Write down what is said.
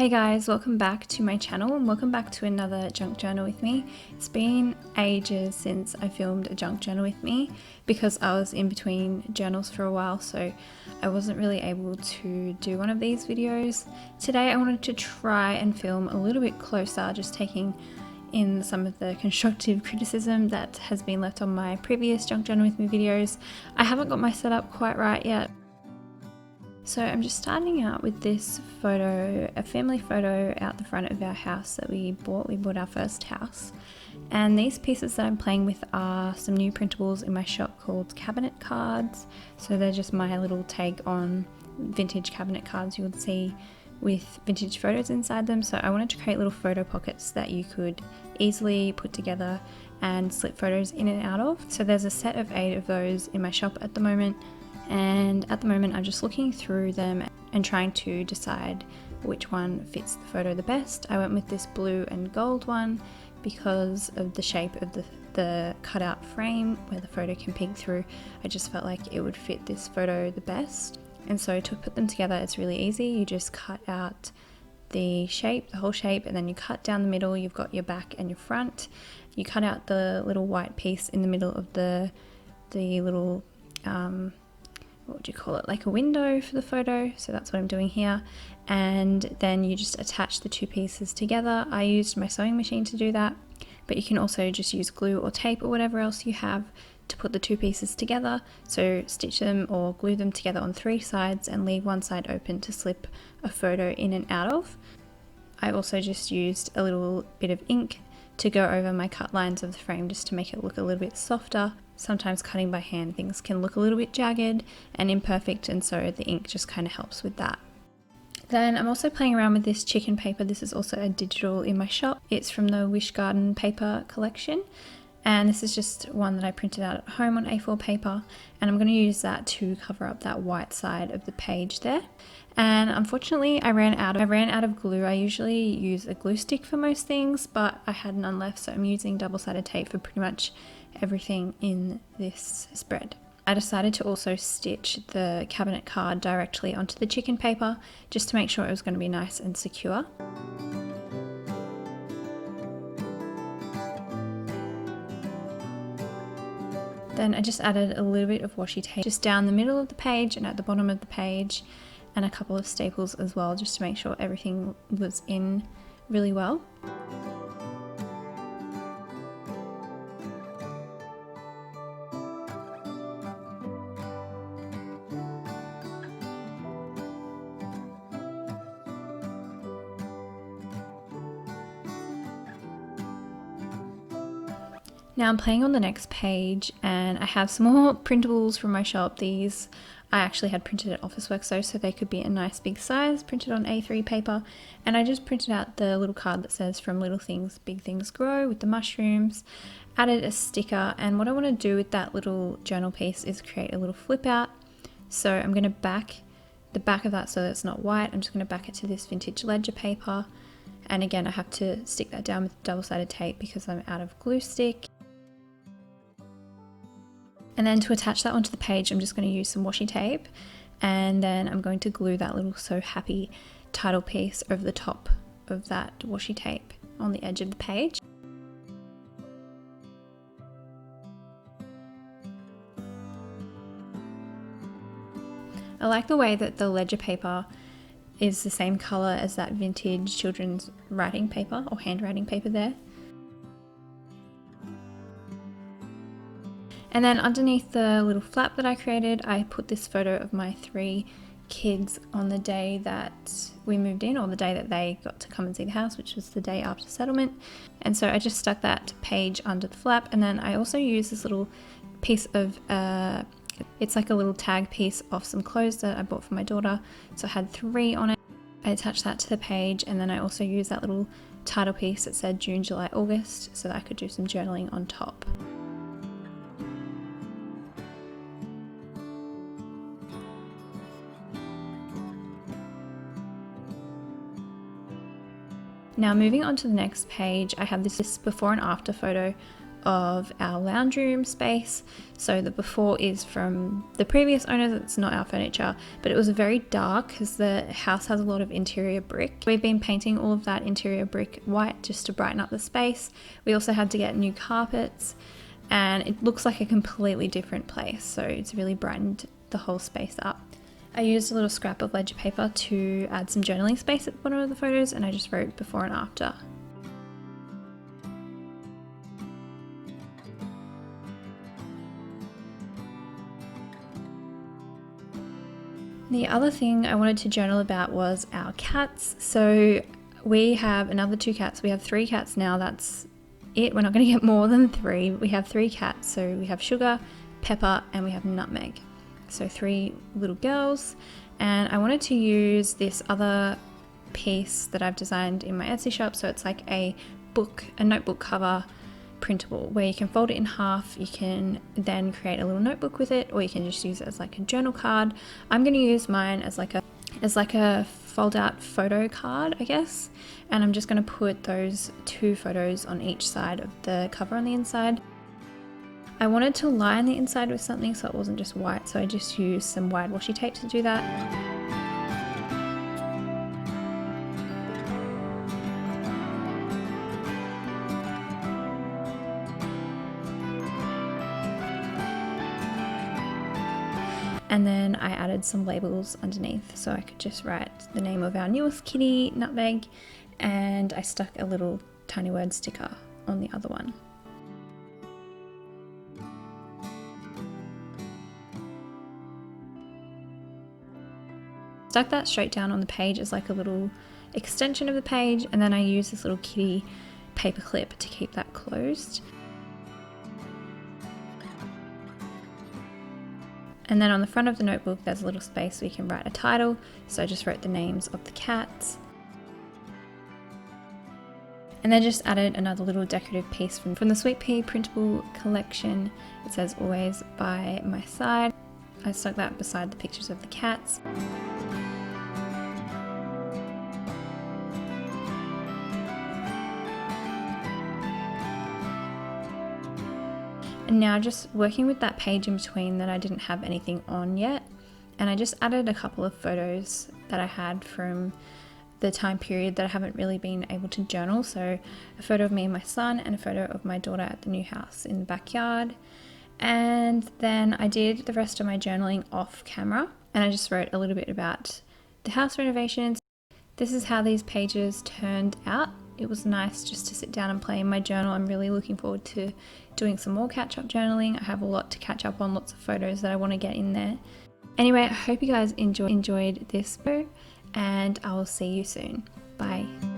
Hey guys, welcome back to my channel and welcome back to another junk journal with me. It's been ages since I filmed a junk journal with me because I was in between journals for a while, so I wasn't really able to do one of these videos. Today I wanted to try and film a little bit closer, just taking in some of the constructive criticism that has been left on my previous junk journal with me videos. I haven't got my setup quite right yet. So I'm just starting out with this photo, a family photo out the front of our house that we bought. We bought our first house. And these pieces that I'm playing with are some new printables in my shop called cabinet cards. So they're just my little take on vintage cabinet cards you would see with vintage photos inside them. So I wanted to create little photo pockets that you could easily put together and slip photos in and out of. So there's a set of 8 of those in my shop at the moment. And at the moment I'm just looking through them and trying to decide which one fits the photo the best. I went with this blue and gold one because of the shape of the cutout frame where the photo can peek through. I just felt like it would fit this photo the best. And so to put them together, it's really easy. You just cut out the shape, the whole shape, and then you cut down the middle. You've got your back and your front. You cut out the little white piece in the middle of the little what would you call it, like a window for the photo. So that's what I'm doing here. And then you just attach the two pieces together. I used my sewing machine to do that, but you can also just use glue or tape or whatever else you have to put the two pieces together. So stitch them or glue them together on 3 sides and leave one side open to slip a photo in and out of. I also just used a little bit of ink to go over my cut lines of the frame just to make it look a little bit softer. Sometimes cutting by hand things can look a little bit jagged and imperfect, and so the ink just kind of helps with that. Then I'm also playing around with this chicken paper. This is also a digital in my shop. It's from the Wish Garden paper collection, and this is just one that I printed out at home on A4 paper, and I'm going to use that to cover up that white side of the page there. And unfortunately I ran out of glue. I usually use a glue stick for most things, but I had none left, so I'm using double-sided tape for pretty much everything in this spread. I decided to also stitch the cabinet card directly onto the chicken paper just to make sure it was going to be nice and secure. Then I just added a little bit of washi tape just down the middle of the page and at the bottom of the page, and a couple of staples as well, just to make sure everything was in really well. Now I'm playing on the next page, and I have some more printables from my shop. These I actually had printed at Officeworks though, so they could be a nice big size, printed on A3 paper. And I just printed out the little card that says "From little things, big things grow" with the mushrooms, added a sticker, and what I want to do with that little journal piece is create a little flip out. So I'm going to back the back of that so that it's not white. I'm just going to back it to this vintage ledger paper. And again, I have to stick that down with double-sided tape because I'm out of glue stick. And then to attach that onto the page, I'm just going to use some washi tape, and then I'm going to glue that little "So Happy" title piece over the top of that washi tape on the edge of the page. I like the way that the ledger paper is the same color as that vintage children's writing paper or handwriting paper there. And then underneath the little flap that I created, I put this photo of my 3 kids on the day that we moved in, or the day that they got to come and see the house, which was the day after settlement. And so I just stuck that page under the flap, and then I also used this little piece of, it's like a little tag piece of some clothes that I bought for my daughter. So I had 3 on it. I attached that to the page, and then I also used that little title piece that said June, July, August, so that I could do some journaling on top. Now moving on to the next page, I have this before and after photo of our lounge room space. So the before is from the previous owner, it's not our furniture, but it was very dark because the house has a lot of interior brick. We've been painting all of that interior brick white just to brighten up the space. We also had to get new carpets, and it looks like a completely different place, so it's really brightened the whole space up. I used a little scrap of ledger paper to add some journaling space at the bottom of the photos, and I just wrote before and after. The other thing I wanted to journal about was our cats. So we have another 2 cats. We have 3 cats now. That's it. We're not going to get more than 3. We have 3 cats. So we have Sugar, Pepper, and we have Nutmeg. So 3 little girls. And I wanted to use this other piece that I've designed in my Etsy shop. So it's like a notebook cover printable, where you can fold it in half. You can then create a little notebook with it, or you can just use it as like a journal card. I'm going to use mine as like a fold out photo card, I guess, and I'm just going to put those 2 photos on each side of the cover on the inside. I wanted to line the inside with something so it wasn't just white, so I just used some wide washi tape to do that. And then I added some labels underneath so I could just write the name of our newest kitty, Nutmeg, and I stuck a little tiny word sticker on the other one. Stuck that straight down on the page as like a little extension of the page, and then I used this little kitty paper clip to keep that closed. And then on the front of the notebook, there's a little space where you can write a title. So I just wrote the names of the cats. And then just added another little decorative piece from the Sweet Pea printable collection. It says "Always by my side." I stuck that beside the pictures of the cats. And now just working with that page in between that I didn't have anything on yet, and I just added a couple of photos that I had from the time period that I haven't really been able to journal. So a photo of me and my son, and a photo of my daughter at the new house in the backyard. And then I did the rest of my journaling off camera, and I just wrote a little bit about the house renovations. This is how these pages turned out. It was nice just to sit down and play in my journal. I'm really looking forward to doing some more catch-up journaling. I have a lot to catch up on, lots of photos that I want to get in there. Anyway, I hope you guys enjoyed this video, and I will see you soon. Bye.